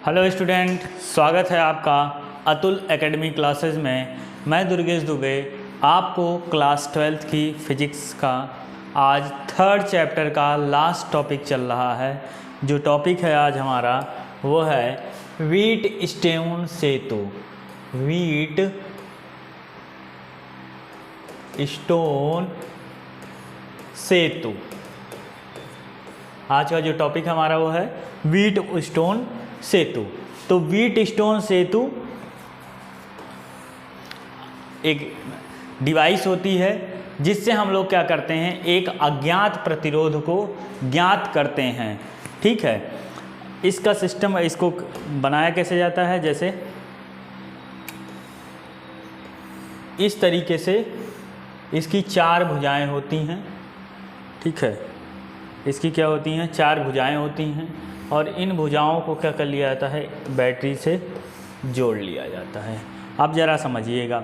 Hello student, स्वागत है आपका अतुल एकेडमी क्लासेस में। मैं दुर्गेश दुबे आपको क्लास 12th की फिजिक्स का आज थर्ड चैप्टर का लास्ट टॉपिक चल रहा है। जो टॉपिक है आज हमारा वो है व्हीटस्टोन सेतु। व्हीटस्टोन सेतु आज का जो टॉपिक हमारा वो है व्हीटस्टोन सेतु। तो व्हीटस्टोन सेतु एक डिवाइस होती है जिससे हम लोग क्या करते हैं, एक अज्ञात प्रतिरोध को ज्ञात करते हैं। ठीक है, इसका सिस्टम, इसको बनाया कैसे जाता है, जैसे इस तरीके से इसकी चार भुजाएं होती हैं। ठीक है, इसकी क्या होती हैं, चार भुजाएं होती हैं और इन भुजाओं को क्या कर लिया जाता है, बैटरी से जोड़ लिया जाता है। अब ज़रा समझिएगा,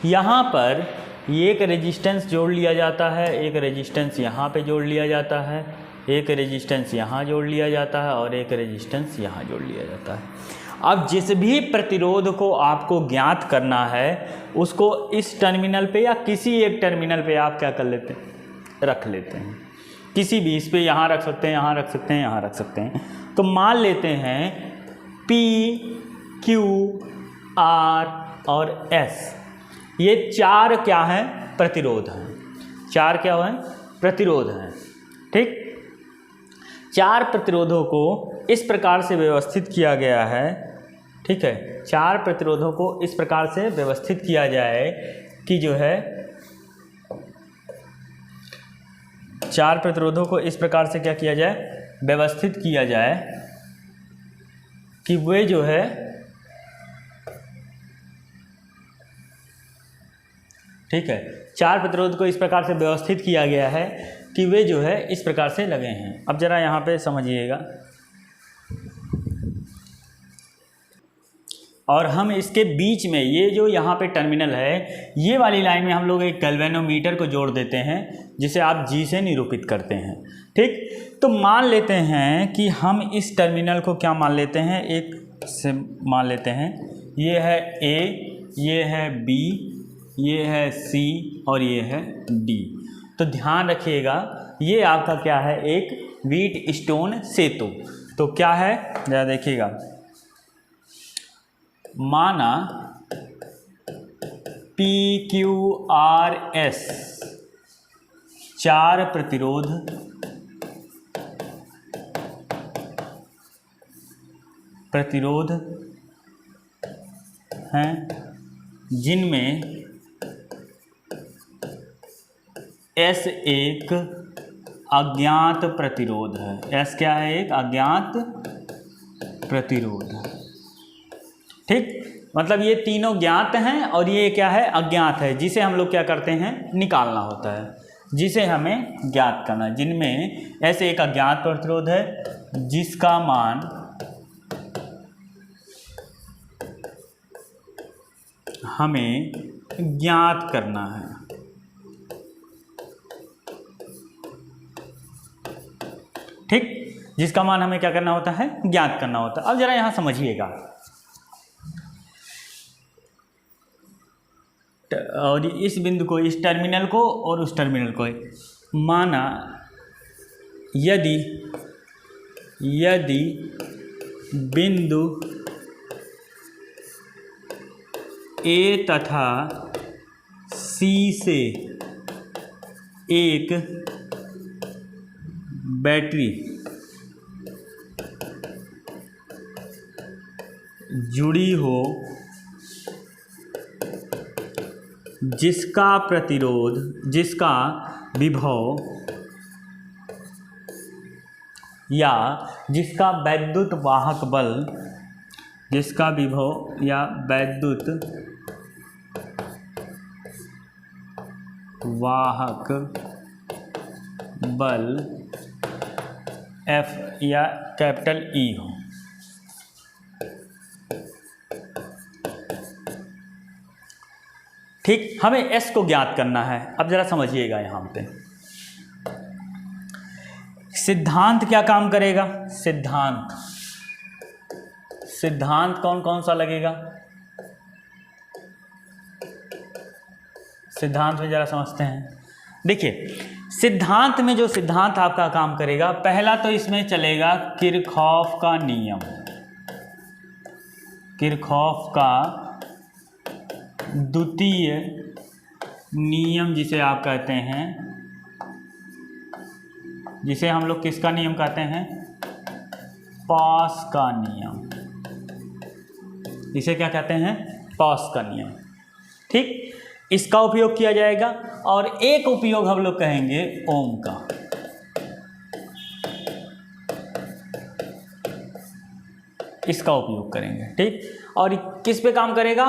यहाँ पर एक रेजिस्टेंस जोड़ लिया जाता है, एक रेजिस्टेंस यहाँ पे जोड़ लिया जाता है, एक रेजिस्टेंस यहाँ जोड़ लिया जाता है और एक रेजिस्टेंस यहाँ जोड़ लिया जाता है। अब जिस भी प्रतिरोध को आपको ज्ञात करना है उसको इस टर्मिनल पे या किसी एक टर्मिनल पे आप क्या कर लेते हैं, रख लेते हैं। किसी भी, इस पे यहाँ रख सकते हैं, यहाँ रख सकते हैं, यहाँ रख सकते हैं। तो मान लेते हैं P, Q, R और S, ये चार क्या हैं, प्रतिरोध हैं। चार क्या हैं, प्रतिरोध हैं। ठीक, चार प्रतिरोधों को इस प्रकार से व्यवस्थित किया गया है। ठीक है, चार प्रतिरोधों को इस प्रकार से व्यवस्थित किया जाए कि जो है, चार प्रतिरोधों को इस प्रकार से क्या किया जाए, व्यवस्थित किया जाए कि वे जो है, ठीक है, चार प्रतिरोध को इस प्रकार से व्यवस्थित किया गया है कि वे जो है इस प्रकार से लगे हैं। अब जरा यहाँ पे समझिएगा, और हम इसके बीच में ये जो यहाँ पे टर्मिनल है, ये वाली लाइन में हम लोग एक गैल्वेनोमीटर को जोड़ देते हैं जिसे आप G से निरूपित करते हैं। ठीक, तो मान लेते हैं कि हम इस टर्मिनल को क्या मान लेते हैं, एक से मान लेते हैं, ये है A, ये है B, ये है C और ये है D। तो ध्यान रखिएगा, ये आपका क्या है, एक व्हीटस्टोन सेतु। तो क्या है, जरा देखिएगा, माना PQRS चार प्रतिरोध हैं जिनमें S एक अज्ञात प्रतिरोध है। S क्या है, एक अज्ञात प्रतिरोध। ठीक, मतलब ये तीनों ज्ञात हैं और ये क्या है, अज्ञात है, जिसे हम लोग क्या करते हैं, निकालना होता है, जिसे हमें ज्ञात करना। जिनमें ऐसे एक अज्ञात प्रतिरोध है जिसका मान हमें ज्ञात करना है। ठीक, जिसका मान हमें क्या करना होता है, ज्ञात करना होता है। अब जरा यहाँ समझिएगा, और इस बिंदु को, इस टर्मिनल को और उस टर्मिनल को, माना यदि बिंदु A तथा C से एक बैटरी जुड़ी हो जिसका प्रतिरोध, जिसका विभव या जिसका वैद्युत वाहक बल, जिसका विभव या वैद्युत वाहक बल F या कैपिटल E हो। ठीक, हमें S को ज्ञात करना है। अब जरा समझिएगा, यहाँ पे सिद्धांत क्या काम करेगा? सिद्धांत कौन कौन सा लगेगा, सिद्धांत में जरा समझते हैं। देखिए सिद्धांत में जो सिद्धांत आपका काम करेगा, पहला तो इसमें चलेगा किरचॉफ का नियम, किरचॉफ का द्वितीय नियम जिसे आप कहते हैं, जिसे हम लोग किसका नियम कहते हैं, पास का नियम, इसे क्या कहते हैं, पास का नियम। ठीक, इसका उपयोग किया जाएगा। और एक उपयोग हम लोग कहेंगे ओम का, इसका उपयोग करेंगे। ठीक, और किस पे काम करेगा,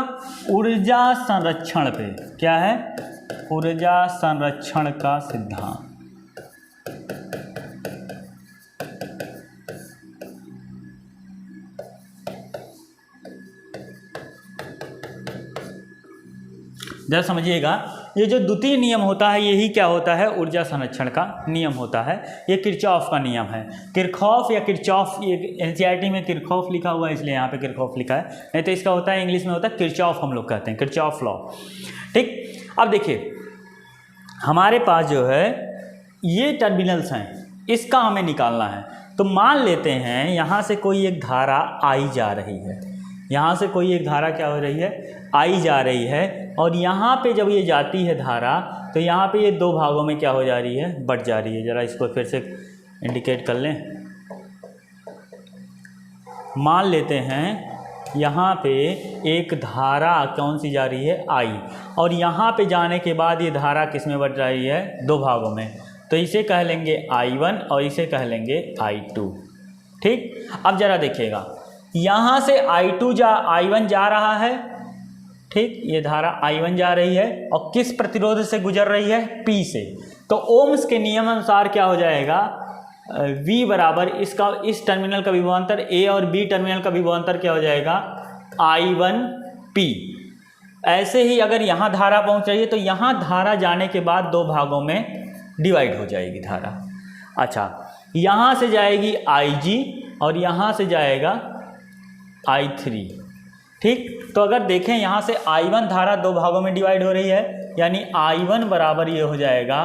ऊर्जा संरक्षण पे। क्या है, ऊर्जा संरक्षण का सिद्धांत। जरा समझिएगा, ये जो द्वितीय नियम होता है यही क्या होता है, ऊर्जा संरक्षण का नियम होता है। ये किरचॉफ का नियम है। किरचॉफ या किरचॉफ, ये एनसीईआरटी में किरचॉफ लिखा हुआ है इसलिए यहाँ पे किरचॉफ लिखा है, नहीं तो इसका होता है इंग्लिश में होता है किरचॉफ, हम लोग कहते हैं किरचॉफ लॉ। ठीक, अब देखिए हमारे पास जो है ये टर्मिनल्स हैं, इसका हमें निकालना है। तो मान लेते हैं यहाँ से कोई एक धारा आई जा रही है, यहाँ से कोई एक धारा क्या हो रही है, आई जा रही है। और यहाँ पे जब ये जाती है धारा, तो यहाँ पे ये दो भागों में क्या हो जा रही है, बट जा रही है। ज़रा इसको फिर से इंडिकेट कर लें। मान लेते हैं यहाँ पे एक धारा कौन सी जा रही है, आई, और यहाँ पे जाने के बाद ये धारा किस में बट रही है, दो भागों में। तो इसे कह लेंगे I1 और इसे कह लेंगे I2। ठीक, अब ज़रा देखिएगा, यहाँ से I1 जा रहा है। ठीक, ये धारा I1 जा रही है और किस प्रतिरोध से गुजर रही है, P से। तो ओम्स के नियम अनुसार क्या हो जाएगा, V बराबर इसका, इस टर्मिनल का विभवांतर A और B टर्मिनल का विभवांतर क्या हो जाएगा, I1P। ऐसे ही अगर यहाँ धारा पहुँच रही है तो यहाँ धारा जाने के बाद दो भागों में डिवाइड हो जाएगी धारा। अच्छा, यहाँ से जाएगी IG और यहाँ से जाएगा I3। ठीक, तो अगर देखें यहाँ से I1 धारा दो भागों में डिवाइड हो रही है, यानी I1 बराबर ये हो जाएगा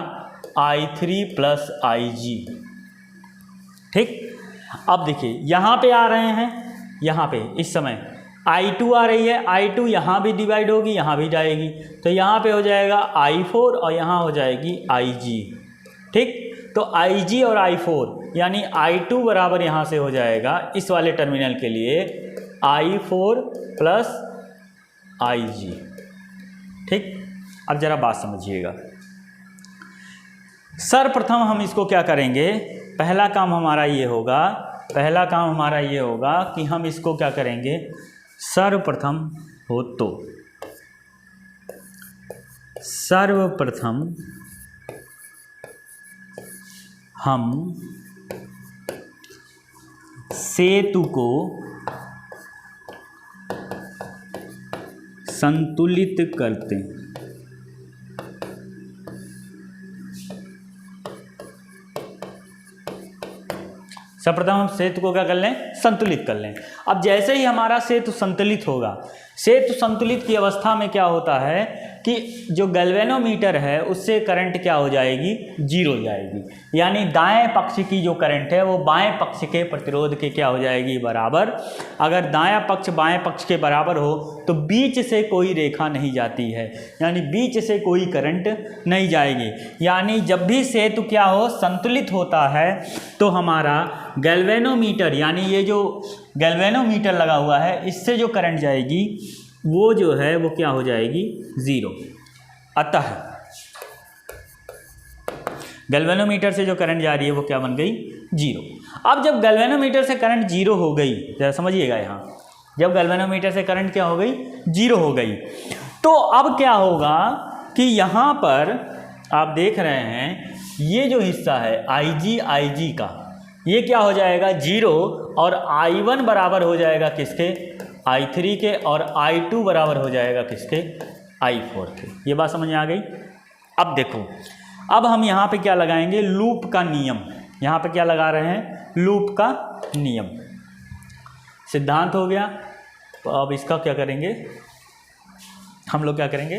I3 प्लस IG। ठीक, अब देखिए यहाँ पे आ रहे हैं, यहाँ पे इस समय I2 आ रही है, I2 यहाँ भी डिवाइड होगी, यहाँ भी जाएगी, तो यहाँ पे हो जाएगा I4 और यहाँ हो जाएगी IG। ठीक, तो IG और I4 यानी I2 बराबर यहाँ से हो जाएगा इस वाले टर्मिनल के लिए I4 प्लस IG। ठीक, अब जरा बात समझिएगा। सर्वप्रथम हम इसको क्या करेंगे, पहला काम हमारा ये होगा, कि हम इसको क्या करेंगे, सर्वप्रथम हम सेतु को संतुलित करते हैं। सर्वप्रथम हम सेतु को क्या कर लें, संतुलित कर लें। अब जैसे ही हमारा सेतु संतुलित होगा, सेतु संतुलित की अवस्था में क्या होता है कि जो गैल्वेनोमीटर है उससे करंट क्या हो जाएगी, जीरो जाएगी। यानी दाएं पक्ष की जो करंट है वो बाएं पक्ष के प्रतिरोध के क्या हो जाएगी, बराबर। अगर दायां पक्ष बाएं पक्ष के बराबर हो तो बीच से कोई रेखा नहीं जाती है, यानी बीच से कोई करंट नहीं जाएगी। यानी जब भी सेतु क्या हो, संतुलित होता है, तो हमारा गैल्वेनोमीटर, यानी ये जो गैल्वेनोमीटर लगा हुआ है, इससे जो करंट जाएगी वो जो है वो क्या हो जाएगी, ज़ीरो। अतः गैल्वेनोमीटर से जो करंट जा रही है वो क्या बन गई, जीरो। अब जब गैल्वेनोमीटर से करंट जीरो हो गई, जरा समझिएगा, यहाँ जब गैल्वेनोमीटर से करंट क्या हो गई, जीरो हो गई, तो अब क्या होगा कि यहाँ पर आप देख रहे हैं ये जो हिस्सा है IG का, ये क्या हो जाएगा, जीरो, और I1 बराबर हो जाएगा किसके, I3 के, और I2 बराबर हो जाएगा किसके, I4 के। ये बात समझ में आ गई। अब देखो, अब हम यहाँ पे क्या लगाएंगे, लूप का नियम। यहाँ पे क्या लगा रहे हैं, लूप का नियम। सिद्धांत हो गया। तो अब इसका क्या करेंगे हम लोग, क्या करेंगे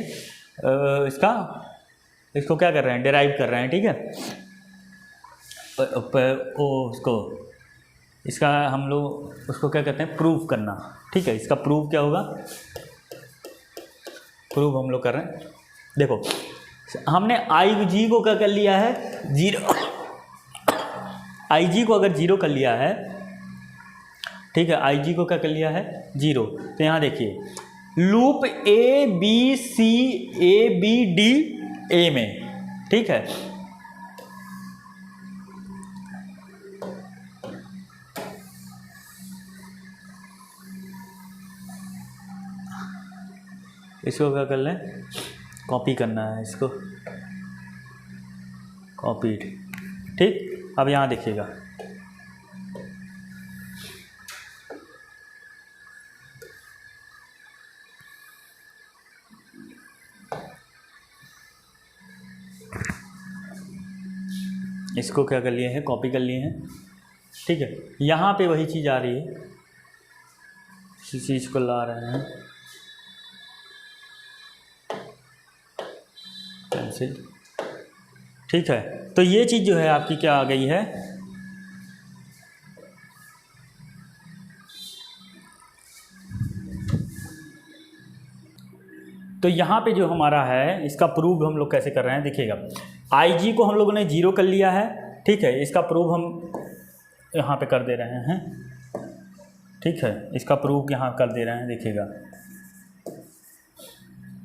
इसको क्या कर रहे हैं, डिराइव कर रहे हैं, ठीक है। उसको इसका हम लोग उसको क्या कहते हैं, प्रूव करना, ठीक है। इसका प्रूव क्या होगा, प्रूव हम लोग कर रहे हैं। देखो हमने आई जी को क्या कर लिया है, 0, आई जी को अगर 0 कर लिया है, ठीक है, आई जी को क्या कर लिया है 0, तो यहाँ देखिए loop A B C A B D A में, ठीक है। इसको क्या कर लें, कॉपी करना है इसको, कॉपीड, ठीक। अब यहाँ देखिएगा इसको क्या कर लिए हैं, कॉपी कर लिए हैं, ठीक है। यहाँ पे वही चीज़ आ रही है, इसी चीज़ को ला रहे हैं, कैंसिल, ठीक है। तो ये चीज़ जो है आपकी क्या आ गई है, तो यहाँ पे जो हमारा है इसका प्रूव हम लोग कैसे कर रहे हैं, देखिएगा आई जी को हम लोगों ने 0 कर लिया है, ठीक है। इसका प्रूव हम यहाँ पे कर दे रहे हैं, ठीक है। इसका प्रूव यहाँ कर दे रहे हैं, देखिएगा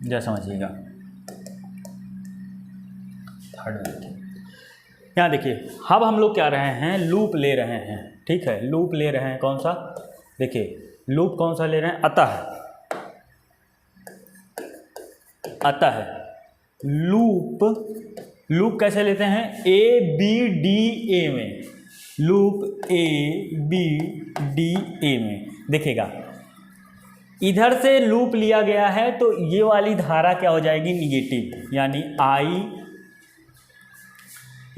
जरा समझिएगा। यहाँ देखिए अब हम लोग क्या रहे हैं, लूप ले रहे हैं, ठीक है। लूप ले रहे हैं, कौन सा, देखिए लूप कौन सा ले रहे हैं, अतः लूप कैसे लेते हैं, ए बी डी ए में, loop A B D A में, देखिएगा इधर से लूप लिया गया है तो ये वाली धारा क्या हो जाएगी, निगेटिव, यानी आई,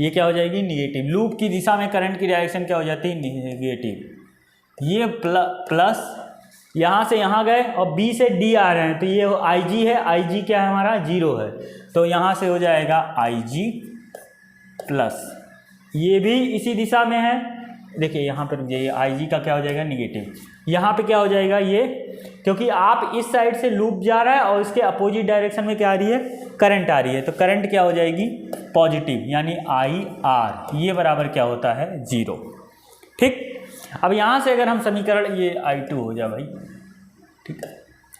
ये क्या हो जाएगी, निगेटिव। लूप की दिशा में करंट की डायरेक्शन क्या हो जाती है, निगेटिव। ये प्लस यहाँ से यहाँ गए और बी से डी आ रहे हैं, तो ये आई जी है, आई जी क्या है हमारा 0 है, तो यहाँ से हो जाएगा आई जी प्लस, ये भी इसी दिशा में है, देखिए यहाँ पर ये आई जी का क्या हो जाएगा, निगेटिव। यहाँ पे क्या हो जाएगा ये, क्योंकि आप इस साइड से लूप जा रहा है और इसके अपोजिट डायरेक्शन में क्या आ रही है, करंट आ रही है, तो करंट क्या हो जाएगी, पॉजिटिव, यानी आई आर, ये बराबर क्या होता है 0, ठीक। अब यहाँ से अगर हम समीकरण, ये I2 हो जाए भाई, ठीक है।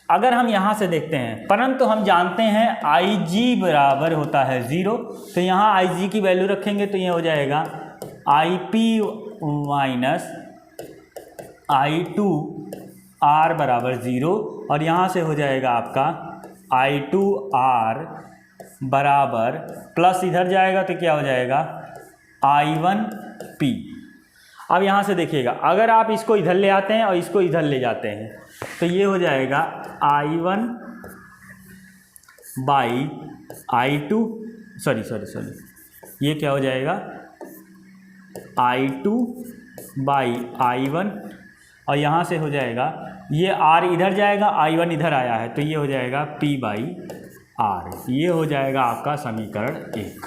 अगर हम यहाँ से देखते हैं, परंतु हम जानते हैं IG बराबर होता है 0, तो यहाँ IG की वैल्यू रखेंगे तो ये हो जाएगा IP माइनस I2 R बराबर 0, और यहाँ से हो जाएगा आपका I2 R बराबर प्लस इधर जाएगा तो क्या हो जाएगा I1 P। अब यहाँ से देखिएगा अगर आप इसको इधर ले आते हैं और इसको इधर ले जाते हैं तो ये हो जाएगा I1 बाई I2, सॉरी ये क्या हो जाएगा I2 बाई I1, और यहाँ से हो जाएगा ये R इधर जाएगा, I1 इधर आया है, तो ये हो जाएगा P बाई R। ये हो जाएगा आपका समीकरण 1,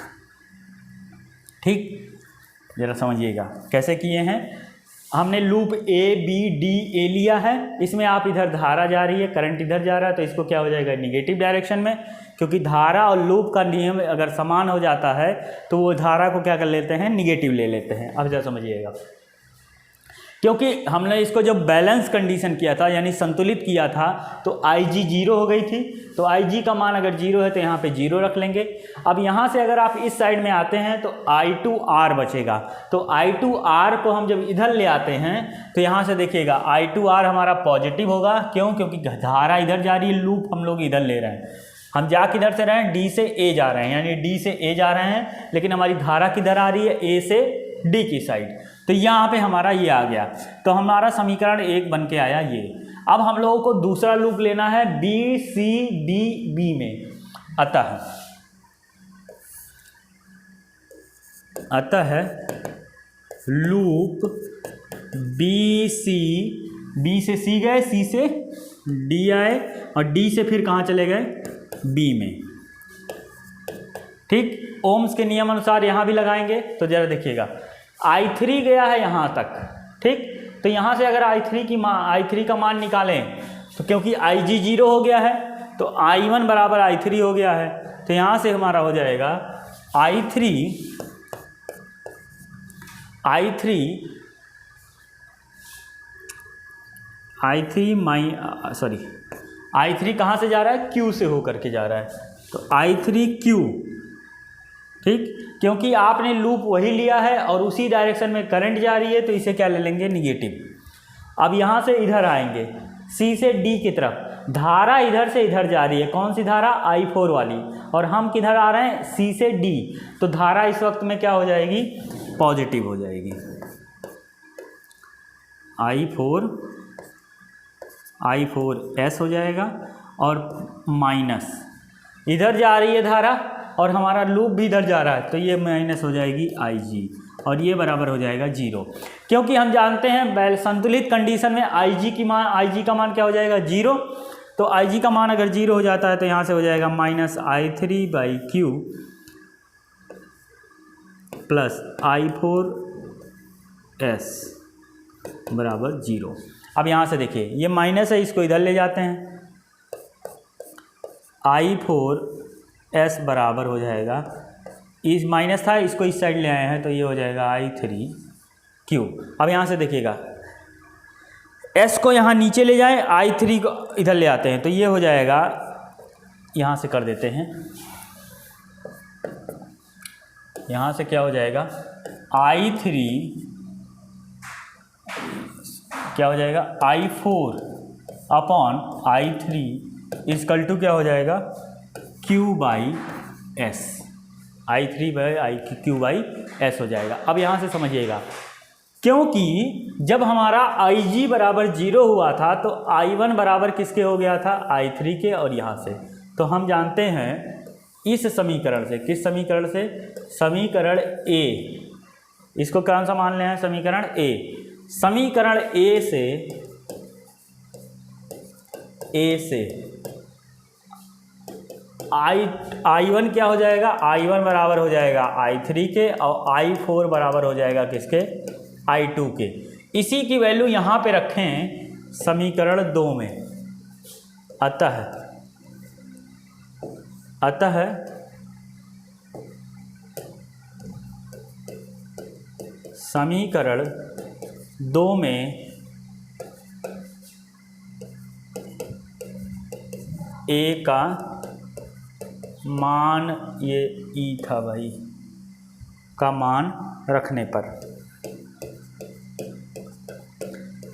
ठीक। जरा समझिएगा कैसे किए हैं, हमने loop A B D A लिया है, इसमें आप इधर धारा जा रही है, करंट इधर जा रहा है, तो इसको क्या हो जाएगा, निगेटिव डायरेक्शन में, क्योंकि धारा और लूप का नियम अगर समान हो जाता है तो वो धारा को क्या कर लेते हैं, निगेटिव ले लेते हैं। अब जरा समझिएगा, क्योंकि हमने इसको जब बैलेंस कंडीशन किया था, यानी संतुलित किया था, तो IG 0 हो गई थी, तो IG का मान अगर 0 है तो यहाँ पे 0 रख लेंगे। अब यहाँ से अगर आप इस साइड में आते हैं तो I2R बचेगा, तो I2R को हम जब इधर ले आते हैं तो यहाँ से देखिएगा I2R हमारा पॉजिटिव होगा, क्यों, क्योंकि धारा इधर जा रही है, लूप हम लोग इधर ले रहे हैं, हम जा किधर से रहे हैं, D से A जा रहे हैं, यानी D से A जा रहे हैं, लेकिन हमारी धारा किधर आ रही है, A से D की साइड, तो यहाँ पे हमारा ये आ गया, तो हमारा समीकरण 1 बन के आया ये। अब हम लोगों को दूसरा लूप लेना है B C D B में, अतः लूप B C बी से सी गए, सी से डी आए और डी से फिर कहाँ चले गए, बी में। ठीक, ओम्स के नियम अनुसार यहाँ भी लगाएंगे। तो जरा देखिएगा, I3 गया है यहाँ तक। ठीक, तो यहाँ से अगर I3 का मान निकालें तो क्योंकि IG 0 हो गया है तो I1 बराबर I3 हो गया है। तो यहाँ से हमारा हो जाएगा I3 कहाँ से जा रहा है, Q से होकर के जा रहा है, तो I3Q। ठीक, क्योंकि आपने लूप वही लिया है और उसी डायरेक्शन में करंट जा रही है तो इसे क्या ले लेंगे, निगेटिव। अब यहाँ से इधर आएंगे C से D की तरफ, धारा इधर से इधर जा रही है, कौन सी धारा, I4 वाली, और हम किधर आ रहे हैं, C से D, तो धारा इस वक्त में क्या हो जाएगी, पॉजिटिव हो जाएगी। I4S हो जाएगा और माइनस इधर जा रही है धारा और हमारा लूप भी इधर जा रहा है तो ये माइनस हो जाएगी IG और ये बराबर हो जाएगा 0, क्योंकि हम जानते हैं संतुलित कंडीशन में IG का मान क्या हो जाएगा, 0। तो IG का मान अगर 0 हो जाता है तो यहाँ से हो जाएगा -I3/Q प्लस I4S बराबर 0। अब यहाँ से देखिए ये माइनस है, इसको इधर ले जाते हैं, I4S बराबर हो जाएगा, इस माइनस था इसको इस साइड ले आए हैं तो ये हो जाएगा I3Q। अब यहाँ से देखिएगा S को यहाँ नीचे ले जाएं, I3 को इधर ले आते हैं तो ये हो जाएगा, यहाँ से कर देते हैं, यहाँ से क्या हो जाएगा, I3 क्या हो जाएगा, I4 upon I3 equal to क्या हो जाएगा, Q/S, I3/Q/S हो जाएगा। अब यहाँ से समझिएगा, क्योंकि जब हमारा IG बराबर 0 हुआ था तो I1 बराबर किसके हो गया था, I3 के, और यहाँ से तो हम जानते हैं इस समीकरण से, किस समीकरण से, समीकरण A, इसको कौन सा मान ले हैं, समीकरण A। समीकरण A से I1 क्या हो जाएगा, I1 बराबर हो जाएगा I3 के और I4 बराबर हो जाएगा किसके, I2 के। इसी की वैल्यू यहाँ पे रखें समीकरण 2 में। अतः समीकरण 2 में A का मान, ये E था भाई, का मान रखने पर,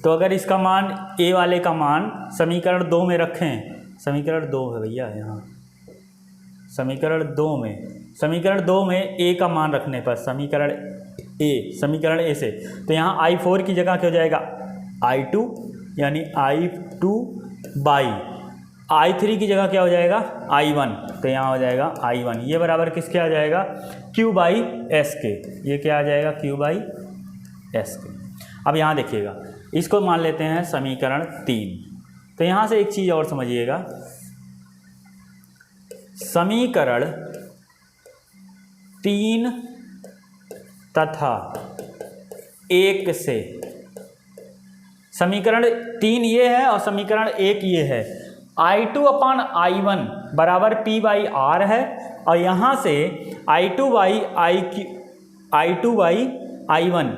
तो अगर इसका मान A वाले का मान समीकरण 2 में रखें, समीकरण 2 है भैया यहाँ, समीकरण 2 में A का मान रखने पर, समीकरण A से, तो यहाँ I4 की जगह क्या हो जाएगा, I2, यानी I2/I3 की जगह क्या हो जाएगा, I1, तो यहाँ हो जाएगा I1, ये बराबर किसके आ जाएगा, Q/S के, ये क्या आ जाएगा, Q/S के। अब यहाँ देखिएगा, इसको मान लेते हैं समीकरण 3। तो यहाँ से एक चीज़ और समझिएगा, समीकरण 3 तथा 1 से, समीकरण 3 ये है और समीकरण 1 ये है, I2/I1 बराबर P/R है और यहाँ से I2/I1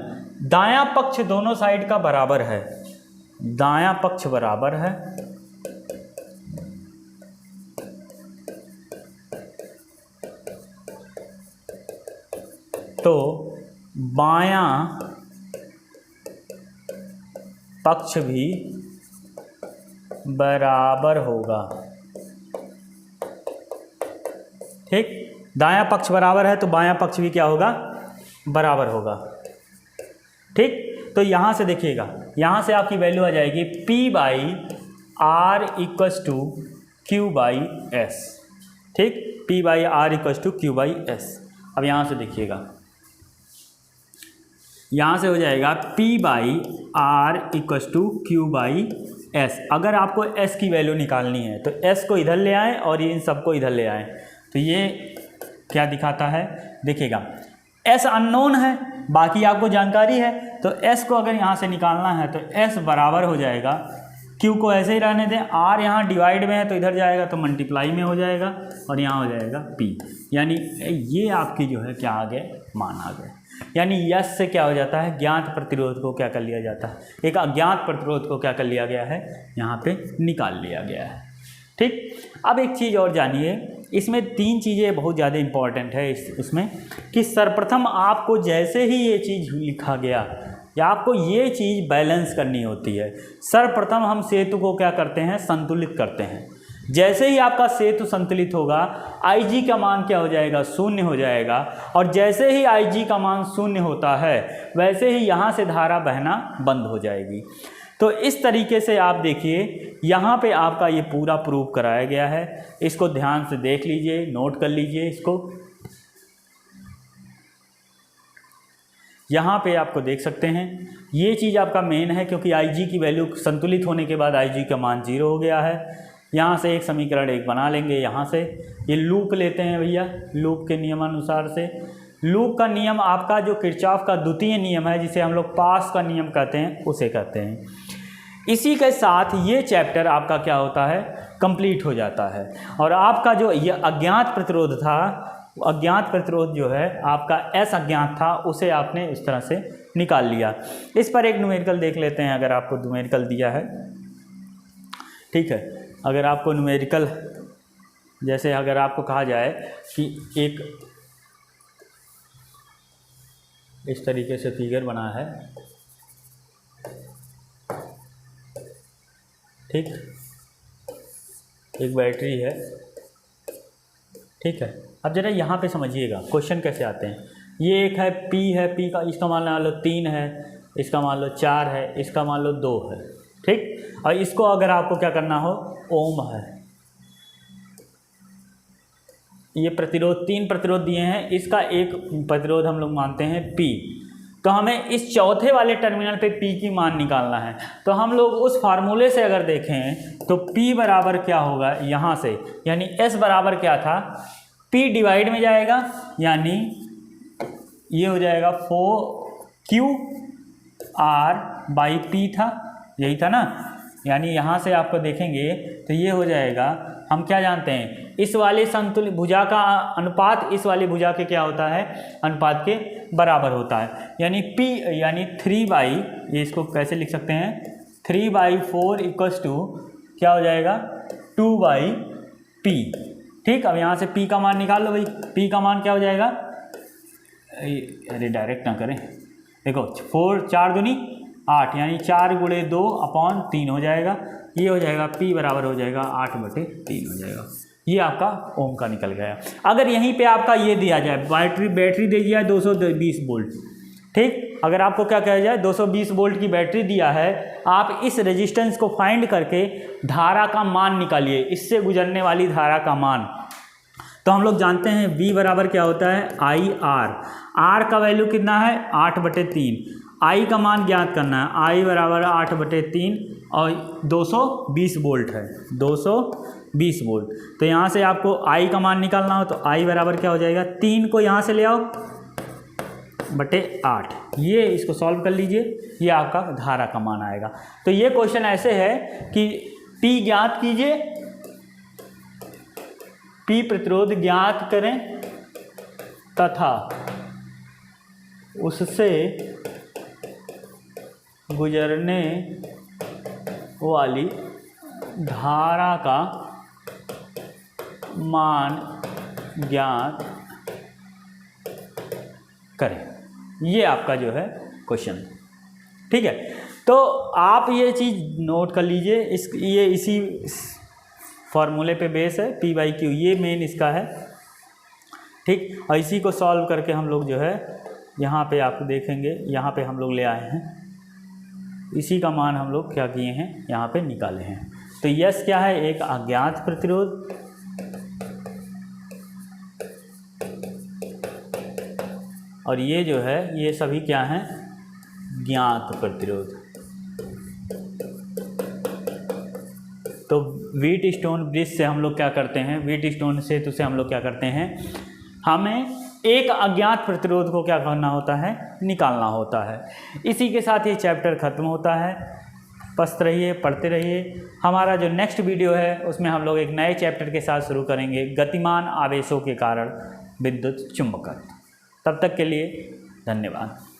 दायां पक्ष दोनों साइड का बराबर है, दायां पक्ष बराबर है, तो बायां पक्ष भी बराबर होगा। ठीक, दायां पक्ष बराबर है तो बायां पक्ष भी क्या होगा, बराबर होगा। ठीक, तो यहाँ से देखिएगा, यहाँ से आपकी वैल्यू आ जाएगी P/R = Q/S। ठीक, P/R = Q/S। अब यहाँ से देखिएगा, यहाँ से हो जाएगा P/R=Q/S। अगर आपको S की वैल्यू निकालनी है तो S को इधर ले आएँ और इन सबको इधर ले आएँ। तो ये क्या दिखाता है, देखिएगा S अननोन है, बाकी आपको जानकारी है, तो S को अगर यहाँ से निकालना है तो S बराबर हो जाएगा, Q को ऐसे ही रहने दें, R यहाँ डिवाइड में है तो इधर जाएगा तो मल्टीप्लाई में हो जाएगा और यहाँ हो जाएगा P। यानी ये आपकी जो है क्या आ गए, मान आ गए। यानी यस से क्या हो जाता है, ज्ञात प्रतिरोध को क्या कर लिया जाता है, एक अज्ञात प्रतिरोध को क्या कर लिया गया है, यहाँ पे निकाल लिया गया है। ठीक, अब एक चीज़ और जानिए, इसमें 3 चीज़ें बहुत ज़्यादा इम्पॉर्टेंट है इसमें कि सर्वप्रथम आपको जैसे ही ये चीज़ लिखा गया या आपको ये चीज़ बैलेंस करनी होती है, सर्वप्रथम हम सेतु को क्या करते हैं, संतुलित करते हैं। जैसे ही आपका सेतु संतुलित होगा Ig का मान क्या हो जाएगा, 0 हो जाएगा, और जैसे ही Ig का मान 0 होता है वैसे ही यहाँ से धारा बहना बंद हो जाएगी। तो इस तरीके से आप देखिए यहाँ पे आपका ये पूरा प्रूफ कराया गया है। इसको ध्यान से देख लीजिए, नोट कर लीजिए इसको। यहाँ पे आपको देख सकते हैं ये चीज़ आपका मेन है, क्योंकि Ig की वैल्यू संतुलित होने के बाद Ig का मान 0 हो गया है। यहाँ से एक समीकरण एक बना लेंगे, यहाँ से ये लूप लेते हैं भैया, लूप के नियमानुसार से। लूप का नियम आपका जो किरचॉफ का द्वितीय नियम है, जिसे हम लोग पास का नियम कहते हैं, उसे कहते हैं। इसी के साथ ये चैप्टर आपका क्या होता है, कंप्लीट हो जाता है। और आपका जो ये अज्ञात प्रतिरोध था, अज्ञात प्रतिरोध जो है आपका S अज्ञात था, उसे आपने इस तरह से निकाल लिया। इस पर एक न्यूमेरिकल देख लेते हैं, अगर आपको न्यूमेरिकल दिया है। ठीक है, अगर आपको न्यूमेरिकल, जैसे अगर आपको कहा जाए कि एक इस तरीके से फिगर बना है, ठीक, एक बैटरी है, ठीक है। अब जरा यहाँ पे समझिएगा क्वेश्चन कैसे आते हैं। ये एक है P का इसका मान लो 3 है, इसका मान लो 4 है, इसका मान लो 2 है, ठीक। और इसको अगर आपको क्या करना हो, ओम है, ये प्रतिरोध 3 प्रतिरोध दिए हैं, इसका एक प्रतिरोध हम लोग मानते हैं P। तो हमें इस चौथे वाले टर्मिनल पे P की मान निकालना है। तो हम लोग उस फार्मूले से अगर देखें तो P बराबर क्या होगा, यहाँ से यानी S बराबर क्या था, P डिवाइड में जाएगा, यानी ये हो जाएगा 4QR/P था, यही था ना। यानी यहाँ से आपको देखेंगे तो ये हो जाएगा, हम क्या जानते हैं, इस वाले संतुलित भुजा का अनुपात इस वाली भुजा के क्या होता है, अनुपात के बराबर होता है। यानी P यानी 3/, ये इसको कैसे लिख सकते हैं, 3/4 = क्या हो जाएगा, 2/P। ठीक, अब यहाँ से P का मान निकाल लो भाई। P का मान क्या हो जाएगा, अरे डायरेक्ट ना करें, देखो 4 दूनी 8, यानी 4 × 2/3 हो जाएगा। ये हो जाएगा P बराबर हो जाएगा 8/3 हो जाएगा। ये आपका ओम का निकल गया। अगर यहीं पे आपका ये दिया जाए, बैटरी दे दिया है 220 वोल्ट, ठीक, अगर आपको क्या कहा जाए 220 वोल्ट की बैटरी दिया है, आप इस रेजिस्टेंस को फाइंड करके धारा का मान निकालिए, इससे गुजरने वाली धारा का मान। तो हम लोग जानते हैं V बराबर क्या होता है, IR। R का वैल्यू कितना है, 8/3। I का मान ज्ञात करना है, I बराबर 8/3 और 220 वोल्ट है, 220 वोल्ट। तो यहाँ से आपको I का मान निकालना हो तो I बराबर क्या हो जाएगा, 3 को यहाँ से ले आओ /8। ये इसको सॉल्व कर लीजिए, ये आपका धारा का मान आएगा। तो ये क्वेश्चन ऐसे है कि P ज्ञात कीजिए, P प्रतिरोध ज्ञात करें तथा उससे गुजरने वाली धारा का मान ज्ञात करें। ये आपका जो है क्वेश्चन, ठीक है। तो आप ये चीज़ नोट कर लीजिए, ये इसी फॉर्मूले पे बेस है, P/Q, ये मेन इसका है, ठीक। और इसी को सॉल्व करके हम लोग जो है यहाँ पे आप देखेंगे, यहाँ पे हम लोग ले आए हैं, इसी का मान हम लोग क्या किए हैं, यहाँ पे निकाले हैं। तो यस क्या है, एक अज्ञात प्रतिरोध, और ये जो है ये सभी क्या हैं, ज्ञात प्रतिरोध। तो व्हीटस्टोन ब्रिज से हम लोग क्या करते हैं, व्हीटस्टोन सेतु से हम लोग क्या करते हैं, हमें एक अज्ञात प्रतिरोध को क्या करना होता है, निकालना होता है। इसी के साथ ये चैप्टर खत्म होता है। पढ़ते रहिए, पढ़ते रहिए। हमारा जो नेक्स्ट वीडियो है उसमें हम लोग एक नए चैप्टर के साथ शुरू करेंगे, गतिमान आवेशों के कारण विद्युत चुंबकत्व। तब तक के लिए धन्यवाद।